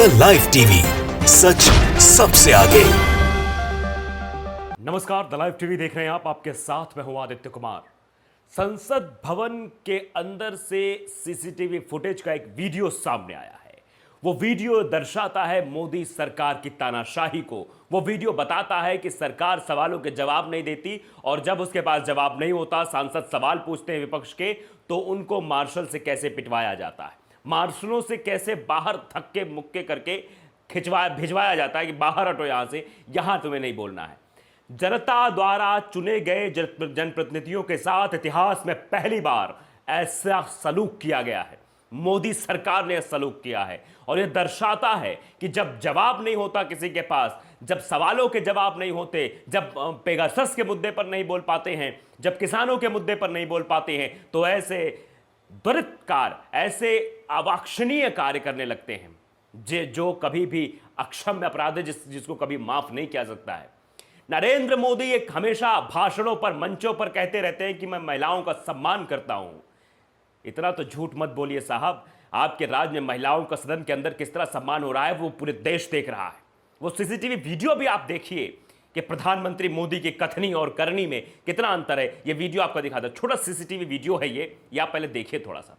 The live TV, सच सबसे आगे। नमस्कार, द लाइव टीवी देख रहे हैं आप। आपके साथ मैं हूं आदित्य कुमार। संसद भवन के अंदर से सीसीटीवी फुटेज का एक वीडियो सामने आया है। वो वीडियो दर्शाता है मोदी सरकार की तानाशाही को। वो वीडियो बताता है कि सरकार सवालों के जवाब नहीं देती और जब उसके पास जवाब नहीं होता, सांसद सवाल पूछते हैं विपक्ष के, तो उनको मार्शल से कैसे पिटवाया जाता है, मार्शलों से कैसे बाहर धक्के मुक्के करके भिजवाया जाता है कि बाहर हटो यहां से, यहां तुम्हें नहीं बोलना है। जनता द्वारा चुने गए जनप्रतिनिधियों के साथ इतिहास में पहली बार ऐसा सलूक किया गया है। मोदी सरकार ने सलूक किया है और यह दर्शाता है कि जब जवाब नहीं होता किसी के पास, जब सवालों के जवाब नहीं होते, जब पेगासस के मुद्दे पर नहीं बोल पाते हैं, जब किसानों के मुद्दे पर नहीं बोल पाते हैं, तो ऐसे दुरितकार, ऐसे अवाक्षणीय कार्य करने लगते हैं जो कभी भी अक्षम्य अपराध है, जिसको कभी माफ नहीं किया सकता है। नरेंद्र मोदी एक हमेशा भाषणों पर, मंचों पर कहते रहते हैं कि मैं महिलाओं का सम्मान करता हूं। इतना तो झूठ मत बोलिए साहब। आपके राज्य में महिलाओं का सदन के अंदर किस तरह सम्मान हो रहा है वो पूरे देश देख रहा है। वो सीसीटीवी वीडियो भी आप देखिए कि प्रधानमंत्री मोदी की कथनी और करनी में कितना अंतर है। ये वीडियो आपको दिखाता है, छोटा सीसीटीवी वीडियो है ये आप पहले देखिए थोड़ा सा।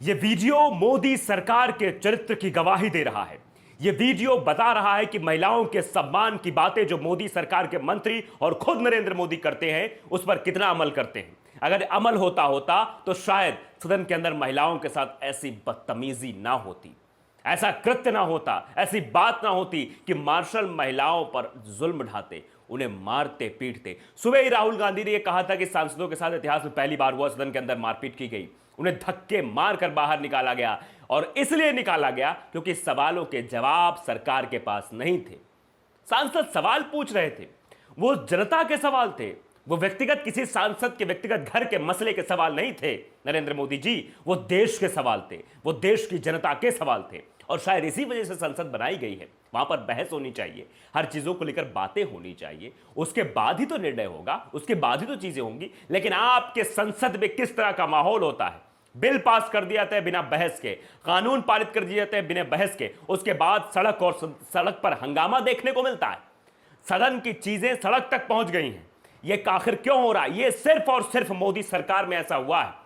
ये वीडियो मोदी सरकार के चरित्र की गवाही दे रहा है। ये वीडियो बता रहा है कि महिलाओं के सम्मान की बातें जो मोदी सरकार के मंत्री और खुद नरेंद्र मोदी करते हैं, उस पर कितना अमल करते हैं। अगर अमल होता तो शायद सदन के अंदर महिलाओं के साथ ऐसी बदतमीजी ना होती, ऐसा कृत्य ना होता, ऐसी बात ना होती कि मार्शल महिलाओं पर जुल्म ढाते, उन्हें मारते पीटते। सुबह ही राहुल गांधी ने यह कहा था कि सांसदों के साथ इतिहास में पहली बार हुआ सदन के अंदर मारपीट की गई, उन्हें धक्के मारकर बाहर निकाला गया। और इसलिए निकाला गया क्योंकि सवालों के जवाब सरकार के पास नहीं थे। सांसद सवाल पूछ रहे थे, वो जनता के सवाल थे, वो व्यक्तिगत किसी सांसद के व्यक्तिगत घर के मसले के सवाल नहीं थे नरेंद्र मोदी जी, वो देश के सवाल थे, वो देश की जनता के सवाल थे। और शायद इसी वजह से संसद बनाई गई है। वहां पर बहस होनी चाहिए, हर चीजों को लेकर बातें होनी चाहिए, उसके बाद ही तो निर्णय होगा, उसके बाद ही तो चीजें होंगी। लेकिन आपके संसद में किस तरह का माहौल होता है, बिल पास कर दिया जाता है बिना बहस के, कानून पारित कर दिए जाते हैं बिना बहस के, उसके बाद सड़क पर हंगामा देखने को मिलता है। सदन की चीजें सड़क तक पहुंच गई हैं। यह आखिर क्यों हो रहा है? यह सिर्फ और सिर्फ मोदी सरकार में ऐसा हुआ है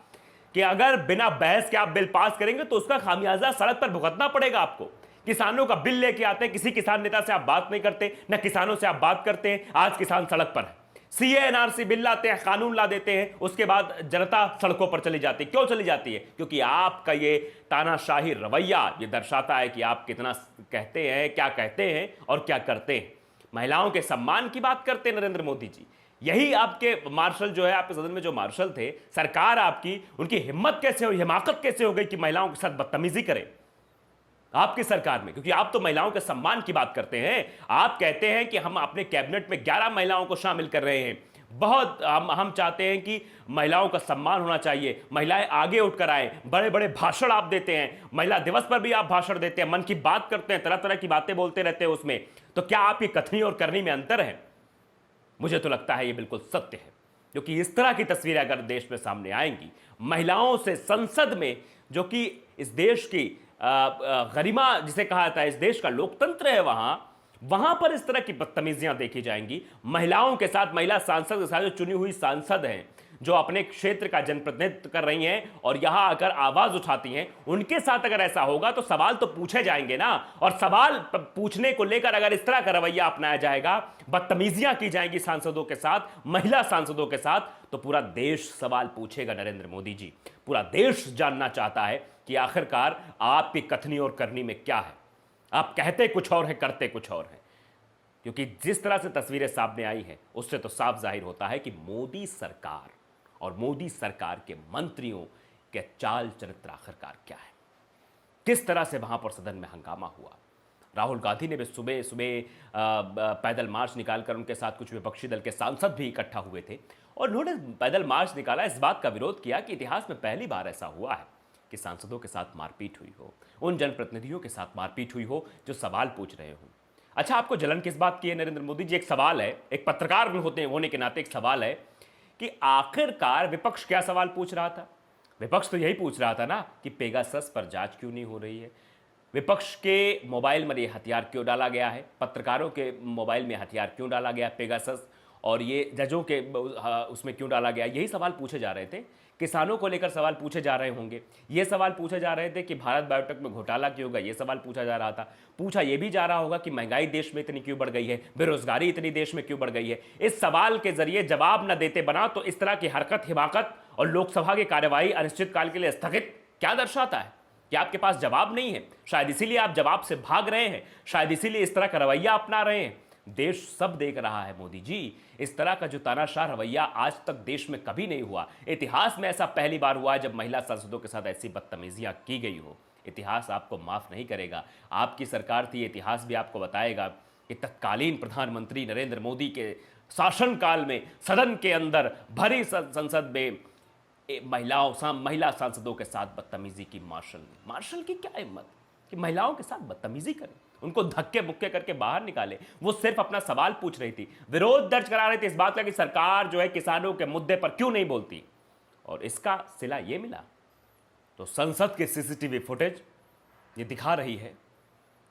कि अगर बिना बहस के आप बिल पास करेंगे तो उसका खामियाजा सड़क पर भुगतना पड़ेगा आपको। किसानों का बिल लेके आते हैं, किसी किसान नेता से आप बात नहीं करते, न किसानों से आप बात करते हैं। आज किसान सड़क पर है, सीए एनआरसी बिल लाते हैं, कानून ला देते हैं, उसके बाद जनता सड़कों पर चली जाती है। क्यों चली जाती है? क्योंकि आपका ये तानाशाही रवैया ये दर्शाता है कि आप कितना कहते हैं, क्या कहते हैं और क्या करते हैं। महिलाओं के सम्मान की बात करते हैं नरेंद्र मोदी जी। यही आपके मार्शल जो है, आपके सदन में जो मार्शल थे, सरकार आपकी, उनकी हिम्मत कैसे हो, हिमाकत कैसे हो गई कि महिलाओं के साथ बदतमीजी करें आपकी सरकार में? क्योंकि आप तो महिलाओं के सम्मान की बात करते हैं। आप कहते हैं कि हम अपने कैबिनेट में 11 महिलाओं को शामिल कर रहे हैं। बहुत हम चाहते हैं कि महिलाओं का सम्मान होना चाहिए, महिलाएं आगे उठकर आए। बड़े बड़े भाषण आप देते हैं, महिला दिवस पर भी आप भाषण देते हैं, मन की बात करते हैं, तरह तरह की बातें बोलते रहते हैं उसमें। तो क्या आपकी कथनी और करनी में अंतर है? मुझे तो लगता है ये बिल्कुल सत्य है, क्योंकि इस तरह की तस्वीरें अगर देश में सामने आएंगी, महिलाओं से संसद में, जो कि इस देश की गरिमा जिसे कहा जाता है, इस देश का लोकतंत्र है, वहां पर इस तरह की बदतमीजियां देखी जाएंगी। महिलाओं के साथ, महिला सांसद के साथ, जो चुनी हुई सांसद हैं, जो अपने क्षेत्र का जनप्रतिनिधित्व कर रही हैं और यहां आकर आवाज उठाती हैं, उनके साथ अगर ऐसा होगा तो सवाल तो पूछे जाएंगे ना। और सवाल पूछने को लेकर अगर इस तरह का रवैया अपनाया जाएगा, बदतमीजियां की जाएंगी सांसदों के साथ, महिला सांसदों के साथ, तो पूरा देश सवाल पूछेगा नरेंद्र मोदी जी। पूरा देश जानना चाहता है कि आखिरकार आपकी कथनी और करनी में क्या है। आप कहते कुछ और है, करते कुछ और है। क्योंकि जिस तरह से तस्वीरें सामने आई हैं उससे तो साफ जाहिर होता है कि मोदी सरकार और मोदी सरकार के मंत्रियों के चाल चरित्र आखिरकार क्या है। किस तरह से वहां पर सदन में हंगामा हुआ। राहुल गांधी ने भी सुबह सुबह पैदल मार्च निकालकर, उनके साथ कुछ विपक्षी दल के सांसद भी इकट्ठा हुए थे और उन्होंने पैदल मार्च निकाला, इस बात का विरोध किया कि इतिहास में पहली बार ऐसा हुआ है कि सांसदों के साथ मारपीट हुई हो, उन जनप्रतिनिधियों के साथ मारपीट हुई हो जो सवाल पूछ रहे हो। अच्छा, आपको जलन किस बात की है नरेंद्र मोदी जी? एक सवाल है, एक पत्रकार होने के नाते एक सवाल है कि आखिरकार विपक्ष क्या सवाल पूछ रहा था। विपक्ष तो यही पूछ रहा था ना कि पेगासस पर जांच क्यों नहीं हो रही है, विपक्ष के मोबाइल में ये हथियार क्यों डाला गया है, पत्रकारों के मोबाइल में हथियार क्यों डाला गया पेगासस, और ये जजों के उसमें क्यों डाला गया। यही सवाल पूछे जा रहे थे। किसानों को लेकर सवाल पूछे जा रहे होंगे, ये सवाल पूछे जा रहे थे कि भारत बायोटेक में घोटाला क्यों होगा, ये सवाल पूछा जा रहा था। पूछा ये भी जा रहा होगा कि महंगाई देश में इतनी क्यों बढ़ गई है, बेरोजगारी इतनी देश में क्यों बढ़ गई है। इस सवाल के जरिए जवाब न देते बना तो इस तरह की हरकत, हिमाकत और लोकसभा की कार्यवाही अनिश्चितकाल के लिए स्थगित क्या दर्शाता है कि आपके पास जवाब नहीं है। शायद इसीलिए आप जवाब से भाग रहे हैं, शायद इसीलिए इस तरह का रवैया अपना रहे हैं। देश सब देख रहा है मोदी जी, इस तरह का जो तानाशाह रवैया आज तक देश में कभी नहीं हुआ। इतिहास में ऐसा पहली बार हुआ है जब महिला सांसदों के साथ ऐसी बदतमीजियां की गई हो। इतिहास आपको माफ नहीं करेगा। आपकी सरकार थी, इतिहास भी आपको बताएगा कि तत्कालीन प्रधानमंत्री नरेंद्र मोदी के शासनकाल में सदन के अंदर भरी संसद में महिला सांसदों के साथ बदतमीजी की। मार्शल की क्या हिम्मत कि महिलाओं के साथ बदतमीजी करें, उनको धक्के मुक्के करके बाहर निकाले। वो सिर्फ अपना सवाल पूछ रही थी, विरोध दर्ज करा रही थी इस बात का कि सरकार जो है किसानों के मुद्दे पर क्यों नहीं बोलती, और इसका सिला ये मिला। तो संसद की सीसीटीवी फुटेज ये दिखा रही है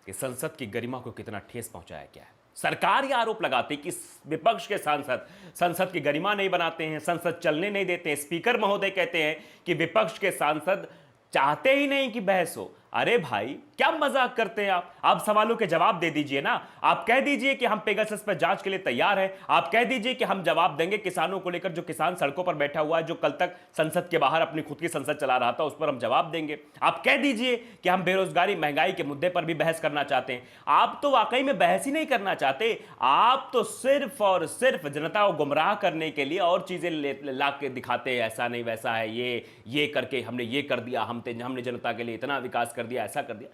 कि संसद की गरिमा को कितना ठेस पहुंचाया गया है। सरकार यह आरोप लगाती कि विपक्ष के सांसद संसद की गरिमा नहीं बनाते हैं, संसद चलने नहीं देते हैं। स्पीकर महोदय कहते हैं कि विपक्ष के सांसद चाहते ही नहीं कि बहस हो। अरे भाई, क्या मजाक करते हैं आप सवालों के जवाब दे दीजिए ना। आप कह दीजिए कि हम पेगासस पर जांच के लिए तैयार हैं। आप कह दीजिए कि हम जवाब देंगे किसानों को लेकर, जो किसान सड़कों पर बैठा हुआ है, जो कल तक संसद के बाहर अपनी खुद की संसद चला रहा था, उस पर हम जवाब देंगे। आप कह दीजिए कि हम बेरोजगारी, महंगाई के मुद्दे पर भी बहस करना चाहते हैं। आप तो वाकई में बहस ही नहीं करना चाहते, आप तो सिर्फ और सिर्फ जनता को गुमराह करने के लिए और चीजें ला के दिखाते हैं। ऐसा नहीं, वैसा है, ये करके हमने ये कर दिया, हमने जनता के लिए इतना विकास कर दिया, ऐसा कर दिया।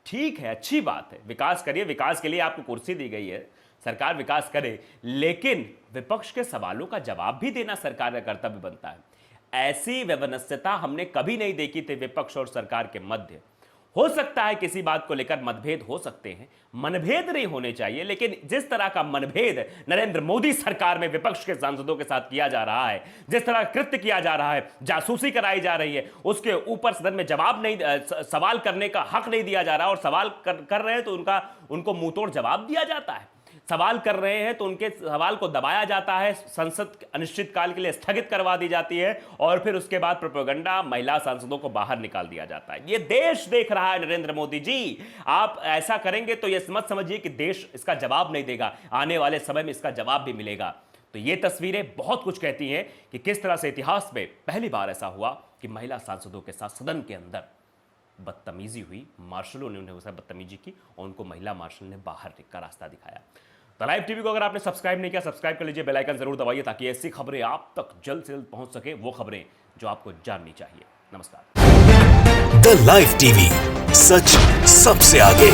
ठीक है, अच्छी बात है, विकास करिए, विकास के लिए आपको कुर्सी दी गई है, सरकार विकास करे, लेकिन विपक्ष के सवालों का जवाब भी देना सरकार का कर्तव्य बनता है। ऐसी व्यवनस्यता हमने कभी नहीं देखी थी विपक्ष और सरकार के मध्य। हो सकता है किसी बात को लेकर मतभेद हो सकते हैं, मनभेद नहीं होने चाहिए, लेकिन जिस तरह का मनभेद नरेंद्र मोदी सरकार में विपक्ष के सांसदों के साथ किया जा रहा है, जिस तरह कृत्य किया जा रहा है, जासूसी कराई जा रही है, उसके ऊपर सदन में जवाब नहीं, सवाल करने का हक नहीं दिया जा रहा, और सवाल कर रहे हैं तो उनको मुंहतोड़ जवाब दिया जाता है। सवाल कर रहे हैं तो उनके सवाल को दबाया जाता है, संसद अनिश्चितकाल के लिए स्थगित करवा दी जाती है, और फिर उसके बाद प्रोपेगेंडा, महिला सांसदों को बाहर निकाल दिया जाता है। ये देश देख रहा है नरेंद्र मोदी जी। आप ऐसा करेंगे तो ये मत समझिए कि देश इसका जवाब नहीं देगा, आने वाले समय में इसका जवाब भी मिलेगा। तो ये तस्वीरें बहुत कुछ कहती हैं कि किस तरह से इतिहास में पहली बार ऐसा हुआ कि महिला सांसदों के साथ सदन के अंदर बदतमीजी हुई। मार्शलों ने उन्हें बदतमीजी की और उनको महिला मार्शल ने बाहर का रास्ता दिखाया। द लाइव टीवी को अगर आपने सब्सक्राइब नहीं किया, सब्सक्राइब कर लीजिए, बेल आइकन जरूर दबाइए ताकि ऐसी खबरें आप तक जल्द से जल्द पहुंच सके, वो खबरें जो आपको जाननी चाहिए। नमस्कार। द लाइव टीवी, सच सबसे आगे।